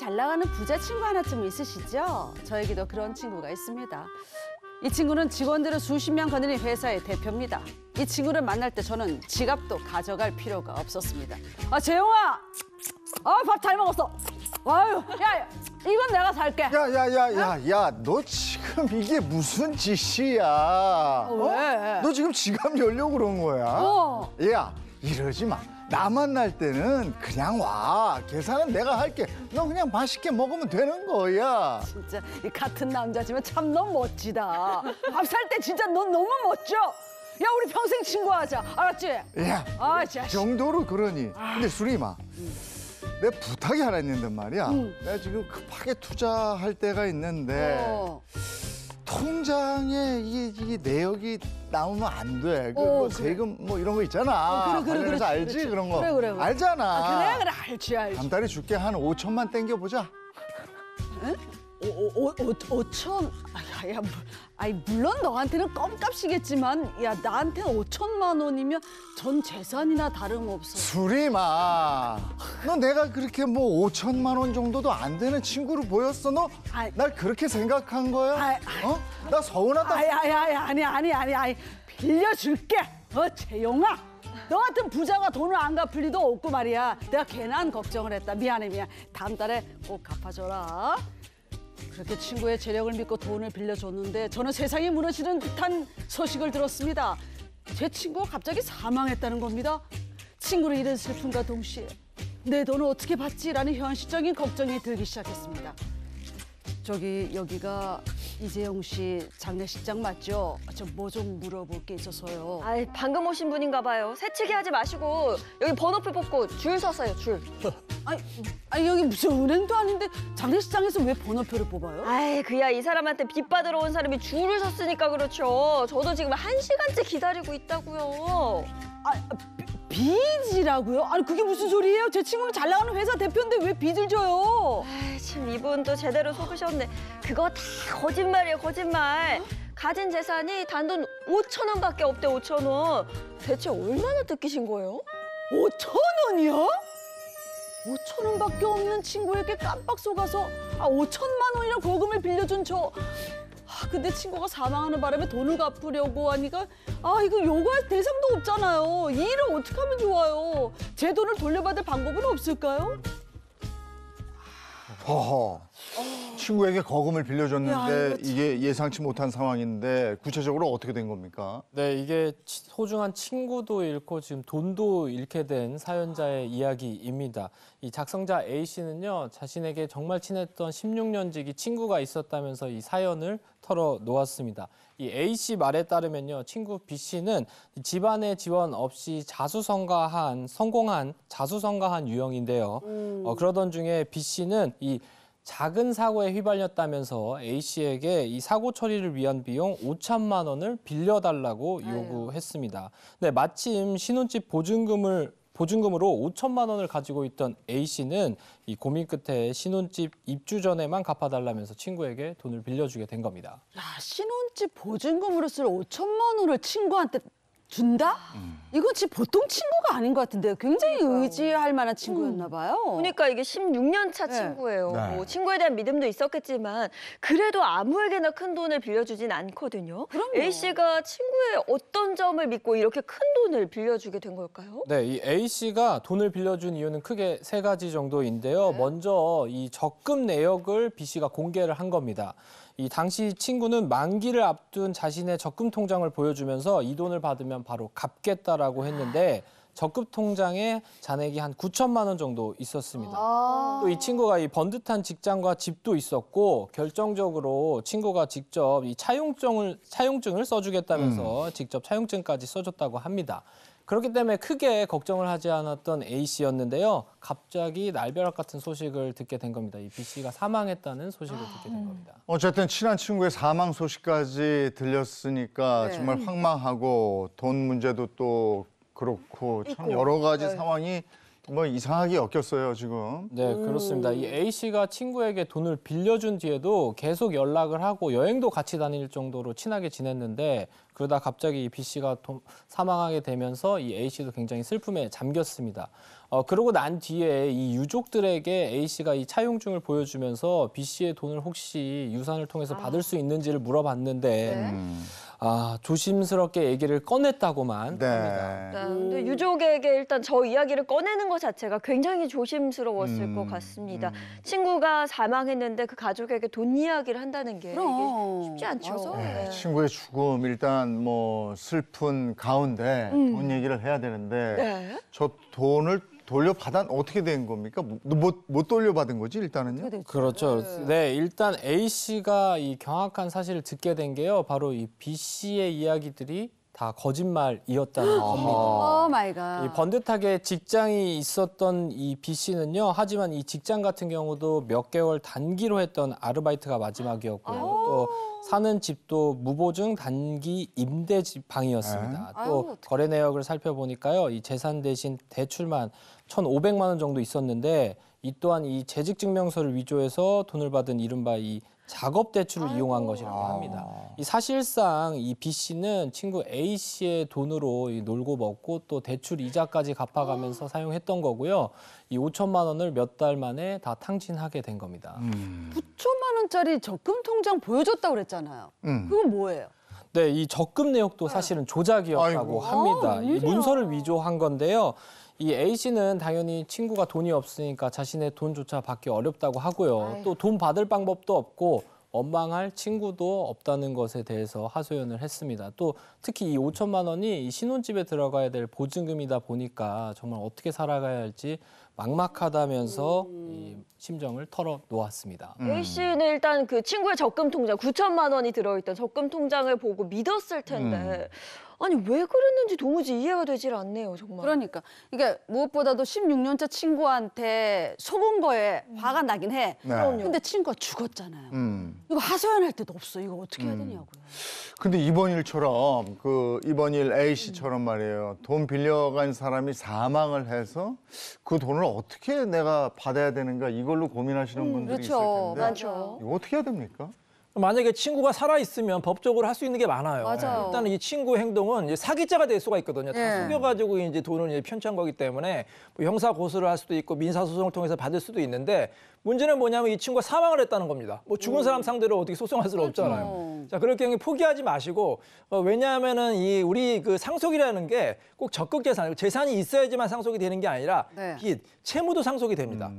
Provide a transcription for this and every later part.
잘 나가는 부자 친구 하나쯤 있으시죠? 저에게도 그런 친구가 있습니다. 이 친구는 직원들을 수십 명 거느린 회사의 대표입니다. 이 친구를 만날 때 저는 지갑도 가져갈 필요가 없었습니다. 재용아! 밥 잘 먹었어. 아유, 야, 이건 내가 살게. 야, 너 지금 이게 무슨 짓이야? 왜? 너 지금 지갑 열려고 그런 거야? 야, 이러지 마. 나 만날 때는 그냥 와. 계산은 내가 할게. 너 그냥 맛있게 먹으면 되는 거야. 진짜 이 같은 남자지만 참 너무 멋지다. 밥 살 때 진짜 넌 너무 멋져. 야, 우리 평생 친구하자. 알았지? 야, 자식. 정도로 그러니. 근데 수리마, 내 부탁이 하나 있는데 말이야. 내가 지금 급하게 투자할 때가 있는데 통장에 이게 내역이 나오면 안 돼. 뭐 그래. 세금 뭐 이런 거 있잖아. 그래. 관련해서 알지? 그렇지. 그런 거. 그래. 알잖아. 그래, 알지. 한 달에 줄게 한 5천만 땡겨보자. 5천? 물론 너한테는 껌값이겠지만, 야, 나한테는 5천만 원이면 전 재산이나 다름없어. 수리마, 너 내가 그렇게 뭐 5천만 원 정도도 안 되는 친구로 보였어? 너 날 그렇게 생각한 거야? 나 서운하다. 아니. 빌려줄게. 재용아. 너 같은 부자가 돈을 안 갚을 리도 없고 말이야. 내가 괜한 걱정을 했다. 미안해. 다음 달에 꼭 갚아줘라. 그렇게 친구의 재력을 믿고 돈을 빌려줬는데 저는 세상이 무너지는 듯한 소식을 들었습니다. 제 친구가 갑자기 사망했다는 겁니다. 친구를 잃은 슬픔과 동시에 내 돈을 어떻게 받지라는 현실적인 걱정이 들기 시작했습니다. 여기가 이재용 씨 장례식장 맞죠? 저 뭐 좀 물어볼 게 있어서요. 방금 오신 분인가 봐요. 새치기 하지 마시고 여기 번호표 뽑고 줄 서세요, 줄. 아니 여기 무슨 은행도 아닌데 장례식장에서 왜 번호표를 뽑아요? 그야 이 사람한테 빚 받으러 온 사람이 줄을 섰으니까 그렇죠. 저도 지금 1시간째 기다리고 있다고요. 빚이라고요? 아니 그게 무슨 소리예요? 제 친구는 잘 나가는 회사 대표인데 왜 빚을 져요? 참 이분 또 제대로 속으셨네. 그거 다 거짓말이에요, 거짓말. 가진 재산이 단돈 5천 원밖에 없대, 5천 원. 대체 얼마나 뜯기신 거예요? 5천 원이요? 5천 원밖에 없는 친구에게 깜빡 속아서 5천만 원이나 거금을 빌려준 저. 근데 친구가 사망하는 바람에 돈을 갚으려고 하니까 이거 요구할 대상도 없잖아요. 이 일을 어떻게 하면 좋아요? 제 돈을 돌려받을 방법은 없을까요? 허허. 친구에게 거금을 빌려줬는데 야, 이게 예상치 못한 상황인데 구체적으로 어떻게 된 겁니까? 네, 이게 소중한 친구도 잃고 지금 돈도 잃게 된 사연자의 이야기입니다. 이 작성자 A 씨는요, 자신에게 정말 친했던 16년 지기 친구가 있었다면서 이 사연을 털어놓았습니다. 이 A 씨 말에 따르면요, 친구 B 씨는 집안의 지원 없이 성공한 자수성가한 유형인데요. 그러던 중에 B 씨는 이 작은 사고에 휘말렸다면서 A 씨에게 이 사고 처리를 위한 비용 5천만 원을 빌려달라고 요구했습니다. 네, 마침 신혼집 보증금으로 5천만 원을 가지고 있던 A 씨는 이 고민 끝에 신혼집 입주 전에만 갚아달라면서 친구에게 돈을 빌려주게 된 겁니다. 야, 신혼집 보증금으로 쓸 5천만 원을 친구한테 준다? 이건 진짜 보통 친구가 아닌 것 같은데요. 굉장히 의지할 만한 친구였나 봐요. 그러니까 이게 16년 차 네. 친구예요. 네. 뭐 친구에 대한 믿음도 있었겠지만 그래도 아무에게나 큰 돈을 빌려주진 않거든요. 그럼요. A 씨가 친구의 어떤 점을 믿고 이렇게 큰 돈을 빌려주게 된 걸까요? 네, 이 A 씨가 돈을 빌려준 이유는 크게 세 가지 정도인데요. 먼저 이 적금 내역을 B 씨가 공개를 한 겁니다. 이 당시 친구는 만기를 앞둔 자신의 적금 통장을 보여주면서 이 돈을 받으면 바로 갚겠다라고 했는데 적금 통장에 잔액이 한 9천만 원 정도 있었습니다. 또 이 친구가 이 번듯한 직장과 집도 있었고 결정적으로 친구가 직접 이 차용증을 써주겠다면서 직접 차용증까지 써줬다고 합니다. 그렇기 때문에 크게 걱정을 하지 않았던 A 씨였는데요. 갑자기 날벼락 같은 소식을 듣게 된 겁니다. 이 B 씨가 사망했다는 소식을 듣게 된 겁니다. 어쨌든 친한 친구의 사망 소식까지 들렸으니까 네. 정말 황망하고 돈 문제도 또 그렇고 참 여러 가지 상황이 뭐 이상하게 엮였어요 지금. 네, 그렇습니다. 이 A 씨가 친구에게 돈을 빌려준 뒤에도 계속 연락을 하고 여행도 같이 다닐 정도로 친하게 지냈는데 그러다 갑자기 이 B 씨가 사망하게 되면서 이 A 씨도 굉장히 슬픔에 잠겼습니다. 그러고 난 뒤에 이 유족들에게 A 씨가 이 차용증을 보여주면서 B 씨의 돈을 혹시 유산을 통해서 받을 수 있는지를 물어봤는데 조심스럽게 얘기를 꺼냈다고만 네. 합니다. 네, 근데 유족에게 일단 저 이야기를 꺼내는 것 자체가 굉장히 조심스러웠을 것 같습니다. 친구가 사망했는데 그 가족에게 돈 이야기를 한다는 게 그럼. 이게 쉽지 않죠. 맞아. 네. 친구의 죽음 일단 뭐 슬픈 가운데 돈 얘기를 해야 되는데 네. 저 돈을 돌려받아 어떻게 된 겁니까? 못 돌려받은 거지 일단은요? 그렇죠. 네, 일단 A 씨가 이 경악한 사실을 듣게 된 게요. 바로 이 B 씨의 이야기들이 다 거짓말이었다는 겁니다. 오 마이 갓. 이 번듯하게 직장이 있었던 이 B 씨는요. 하지만 이 직장 같은 경우도 몇 개월 단기로 했던 아르바이트가 마지막이었고요. 또 사는 집도 무보증 단기 임대 방이었습니다. 또 아유, 거래 내역을 살펴보니까요. 이 재산 대신 대출만 1,500만 원 정도 있었는데 이 또한 이 재직 증명서를 위조해서 돈을 받은 이른바 이 작업 대출을 이용한 것이라고 합니다. 이 사실상 이 B 씨는 친구 A 씨의 돈으로 이 놀고 먹고 또 대출 이자까지 갚아가면서 사용했던 거고요. 이 5천만 원을 몇 달 만에 다 탕진하게 된 겁니다. 9천만 원짜리 적금 통장 보여줬다고 그랬잖아요. 그건 뭐예요? 네, 이 적금 내역도 사실은 조작이었다고 아이고. 합니다. 이 문서를 위조한 건데요. 이 A 씨는 당연히 친구가 돈이 없으니까 자신의 돈조차 받기 어렵다고 하고요. 또 돈 받을 방법도 없고 원망할 친구도 없다는 것에 대해서 하소연을 했습니다. 또 특히 이 5천만 원이 이 신혼집에 들어가야 될 보증금이다 보니까 정말 어떻게 살아가야 할지 막막하다면서 이 심정을 털어놓았습니다. A 씨는 일단 그 친구의 적금 통장 9천만 원이 들어있던 적금 통장을 보고 믿었을 텐데 아니 왜 그랬는지 도무지 이해가 되질 않네요 정말. 그러니까 이게 무엇보다도 16년째 친구한테 속은 거에 화가 나긴 해. 네. 근데 친구가 죽었잖아요. 이거 하소연할 데도 없어. 이거 어떻게 해야 되냐고요. 근데 이번 일처럼 이번 일 A 씨처럼 말이에요. 돈 빌려간 사람이 사망을 해서 그 돈을 어떻게 내가 받아야 되는가 이걸로 고민하시는 분들이 그렇죠. 있을 텐데 많죠. 이거 어떻게 해야 됩니까? 만약에 친구가 살아있으면 법적으로 할 수 있는 게 많아요. 맞아요. 일단은 이 친구의 행동은 이제 사기죄가 될 수가 있거든요. 다 네. 속여가지고 이제 돈을 이제 편취한 거기 때문에 뭐 형사 고소를 할 수도 있고 민사소송을 통해서 받을 수도 있는데 문제는 뭐냐면 이 친구가 사망을 했다는 겁니다. 뭐 죽은 사람 상대로 어떻게 소송할 수는 없잖아요. 자, 그럴 경우에 포기하지 마시고 왜냐하면은 우리 그 상속이라는 게 꼭 적극 재산이 있어야지만 상속이 되는 게 아니라 네. 빚, 채무도 상속이 됩니다.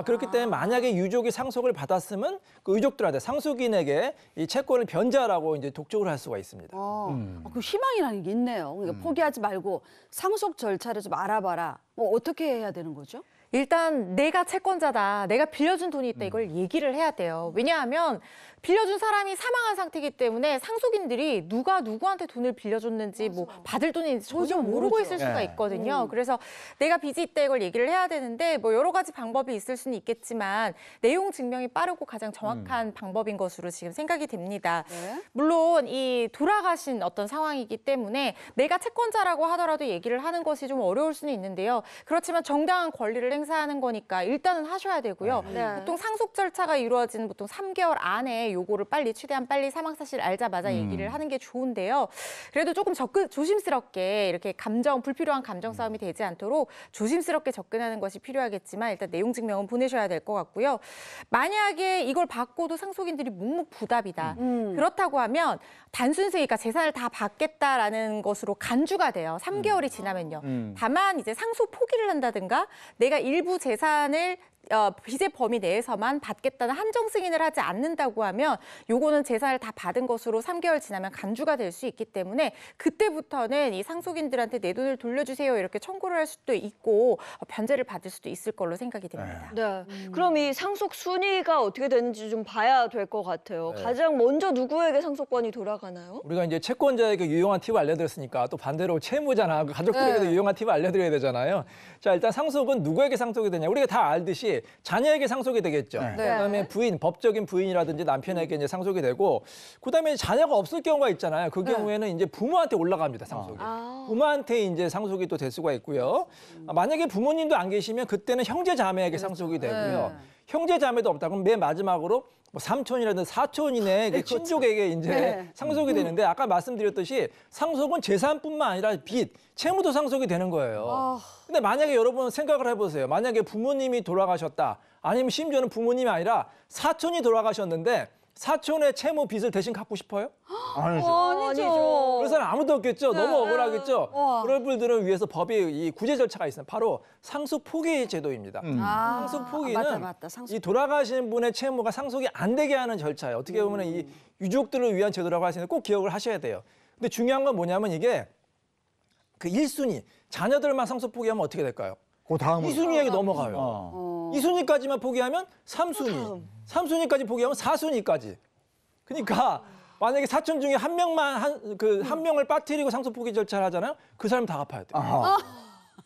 그렇기 때문에 만약에 유족이 상속을 받았으면 그 유족들한테 상속인에게 이 채권을 변제하라고 이제 독촉을 할 수가 있습니다. 그 희망이라는 게 있네요. 그러니까 포기하지 말고 상속 절차를 좀 알아봐라. 뭐 어떻게 해야 되는 거죠? 일단 내가 채권자다, 내가 빌려준 돈이 있다 이걸 얘기를 해야 돼요. 왜냐하면 빌려준 사람이 사망한 상태이기 때문에 상속인들이 누가 누구한테 돈을 빌려줬는지 뭐 받을 돈인지 전혀 모르고 있을 수가 있거든요. 그래서 내가 빚이 있다 이걸 얘기를 해야 되는데 뭐 여러 가지 방법이 있을 수는 있겠지만 내용 증명이 빠르고 가장 정확한 방법인 것으로 지금 생각이 됩니다. 물론 이 돌아가신 어떤 상황이기 때문에 내가 채권자라고 하더라도 얘기를 하는 것이 좀 어려울 수는 있는데요. 그렇지만 정당한 권리를 행사하는 거니까 일단은 하셔야 되고요. 네. 보통 상속 절차가 이루어지는 보통 3개월 안에 요거를 최대한 빨리 사망 사실 알자마자 얘기를 하는 게 좋은데요. 그래도 조금 조심스럽게 이렇게 불필요한 감정 싸움이 되지 않도록 조심스럽게 접근하는 것이 필요하겠지만 일단 내용 증명은 보내셔야 될 것 같고요. 만약에 이걸 받고도 상속인들이 묵묵부답이다. 그렇다고 하면 단순 수익, 재산을 다 받겠다라는 것으로 간주가 돼요. 3개월이 지나면요. 다만 이제 상속 포기를 한다든가 내가 일부 재산을 빚의 범위 내에서만 받겠다는 한정 승인을 하지 않는다고 하면 요거는 재산을 다 받은 것으로 3개월 지나면 간주가 될 수 있기 때문에 그때부터는 이 상속인들한테 내 돈을 돌려주세요 이렇게 청구를 할 수도 있고 변제를 받을 수도 있을 걸로 생각이 됩니다. 네. 그럼 이 상속 순위가 어떻게 되는지 좀 봐야 될 것 같아요. 가장 먼저 누구에게 상속권이 돌아가나요? 우리가 이제 채권자에게 유용한 팁을 알려드렸으니까 또 반대로 채무자나 가족들에게도 유용한 팁을 알려드려야 되잖아요. 자, 일단 상속은 누구에게 상속이 되냐? 우리가 다 알듯이 것이 자녀에게 상속이 되겠죠. 네. 그다음에 부인, 법적인 부인이라든지 남편에게 이제 상속이 되고, 그다음에 자녀가 없을 경우가 있잖아요. 그 경우에는 이제 부모한테 올라갑니다, 상속이. 부모한테 이제 상속이 또 될 수가 있고요. 만약에 부모님도 안 계시면 그때는 형제 자매에게 상속이 되고요. 형제 자매도 없다 그럼 맨 마지막으로 뭐 삼촌이라든지 사촌이네 그 친족에게 이제 상속이 되는데, 아까 말씀드렸듯이 상속은 재산뿐만 아니라 빚, 채무도 상속이 되는 거예요. 근데 만약에 여러분 생각을 해보세요. 만약에 부모님이 돌아가셨다, 아니면 심지어는 부모님이 아니라 사촌이 돌아가셨는데 사촌의 채무 빚을 대신 갚고 싶어요? 아니죠. 아니죠. 그런 사람 아무도 없겠죠. 너무 억울하겠죠. 그런 분들을 위해서 법에 이 구제 절차가 있어요. 바로 상속 포기 제도입니다. 상속 포기는 맞다. 상속. 이 돌아가신 분의 채무가 상속이 안 되게 하는 절차예요. 어떻게 보면 이 유족들을 위한 제도라고 할 수 있는데 꼭 기억을 하셔야 돼요. 근데 중요한 건 뭐냐면 이게 그 1순위 자녀들만 상속 포기하면 어떻게 될까요? 그 다음은 2순위에게 넘어가요. 2순위까지만 포기하면 3순위, 3순위까지 포기하면 4순위까지. 그러니까 만약에 사촌 중에 한 명만 한 명을 빠뜨리고 상속 포기 절차를 하잖아요. 그 사람 다 갚아야 돼요.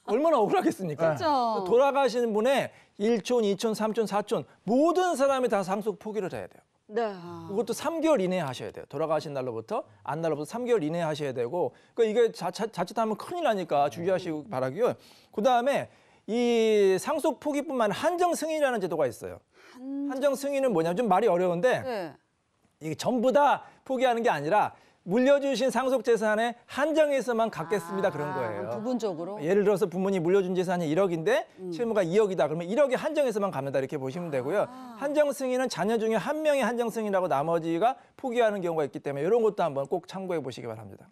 얼마나 억울하겠습니까? 그렇죠. 돌아가시는 분의 1촌, 2촌, 3촌, 4촌 모든 사람이 다 상속 포기를 해야 돼요. 네. 그것도 3개월 이내에 하셔야 돼요. 돌아가신 날로부터 안 날로부터 3개월 이내에 하셔야 되고, 그러니까 이게 자칫하면 큰일 나니까 주의하시기 바라고요. 그다음에 이 상속 포기뿐만 아니라 한정 승인이라는 제도가 있어요. 한정 승인은 뭐냐면 좀 말이 어려운데 네. 이게 전부 다 포기하는 게 아니라 물려주신 상속 재산의 한정에서만 갖겠습니다 그런 거예요. 부분적으로. 예를 들어서 부모님 물려준 재산이 1억인데 채무가 2억이다. 그러면 1억이 한정에서만 갚는다 이렇게 보시면 되고요. 한정 승인은 자녀 중에 한 명이 한정 승인하고 나머지가 포기하는 경우가 있기 때문에 이런 것도 한번 꼭 참고해 보시기 바랍니다.